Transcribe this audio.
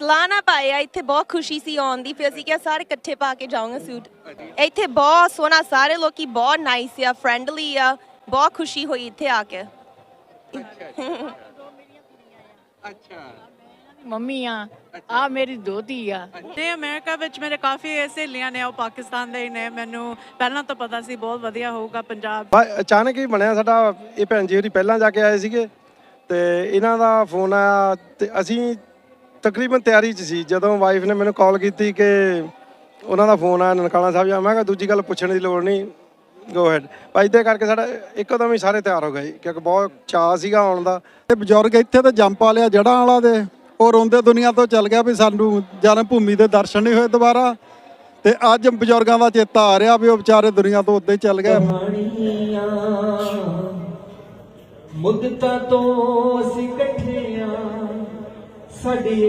ਸਲਾਹ ਨਾ ਪਾਇਆ ਇੱਥੇ ਬਹੁਤ ਖੁਸ਼ੀ ਸੀ ਆਉਣ ਦੀ। ਫਿਰ ਅਸੀਂ ਕਿਹਾ ਸਾਰੇ ਇਕੱਠੇ ਪਾ ਕੇ ਜਾਵਾਂਗੇ ਸੂਟ। ਇੱਥੇ ਬਹੁਤ ਸੋਹਣਾ, ਸਾਰੇ ਲੋਕੀ ਬਹੁਤ ਨਾਈਸ ਆ, ਫਰੈਂਡਲੀ ਆ, ਬਹੁਤ ਖੁਸ਼ੀ ਹੋਈ ਇੱਥੇ ਆ ਕੇ। ਅੱਛਾ ਮੰਮੀ ਆ ਮੇਰੀ ਦੋਤੀ ਆ। ਤੇ ਅਮਰੀਕਾ ਵਿੱਚ ਮੇਰੇ ਕਾਫੀ ਸਹੇਲੀਆਂ ਨੇ, ਉਹ ਪਾਕਿਸਤਾਨ ਦੇ ਹੀ ਨੇ। ਮੈਨੂੰ ਪਹਿਲਾਂ ਤੋਂ ਪਤਾ ਸੀ ਬਹੁਤ ਵਧੀਆ ਹੋਊਗਾ ਪੰਜਾਬ। ਅਚਾਨਕ ਹੀ ਬਣਿਆ ਸਾਡਾ। ਇਹ ਭੈਣ ਜੀ ਹੋਰੀ ਪਹਿਲਾਂ ਜਾ ਕੇ ਆਏ ਸੀਗੇ ਤੇ ਇਹਨਾਂ ਦਾ ਫੋਨ ਆਇਆ ਤੇ ਅਸੀਂ ਤਕਰੀਬਨ ਤਿਆਰੀ 'ਚ ਸੀ ਜਦੋਂ ਵਾਈਫ ਨੇ ਮੈਨੂੰ ਕਾਲ ਕੀਤੀ ਕਿ ਉਹਨਾਂ ਦਾ ਫੋਨ ਆਇਆ ਨਨਕਾਣਾ ਸਾਹਿਬ ਜਾ। ਮੈਂ ਕਿਹਾ ਦੂਜੀ ਗੱਲ ਪੁੱਛਣ ਦੀ ਲੋੜ ਨਹੀਂ, ਗੋ ਹੈਡ। ਭਾਈ ਦੇ ਕਰਕੇ ਸਾਡਾ ਇੱਕਦਮ ਹੀ ਸਾਰੇ ਤਿਆਰ ਹੋ ਗਏ ਕਿਉਂਕਿ ਬਹੁਤ ਚਾਅ ਸੀਗਾ ਆਉਣ ਦਾ। ਇਹ ਬਜ਼ੁਰਗ ਇੱਥੇ ਤੇ ਜੰਮ ਪਾ ਲਿਆ ਜੜ੍ਹਾਂ ਵਾਲਾ ਦੇ, ਉਹ ਰੋਂਦੇ ਦੁਨੀਆ ਤੋਂ ਚੱਲ ਗਿਆ ਵੀ ਸਾਨੂੰ ਜਨਮ ਭੂਮੀ ਦੇ ਦਰਸ਼ਨ ਨਹੀਂ ਹੋਏ ਦੁਬਾਰਾ। ਤੇ ਅੱਜ ਬਜ਼ੁਰਗਾਂ ਦਾ ਚੇਤਾ ਆ ਰਿਹਾ ਵੀ ਉਹ ਵਿਚਾਰੇ ਦੁਨੀਆ ਤੋਂ ਉੱਦਾਂ ਹੀ ਚੱਲ ਗਏ। ਮੁੱਦਤਾਂ ਤੋਂ ਅਸੀਂ ਇਕੱਠੇ ਆ, ਸਾਡੀ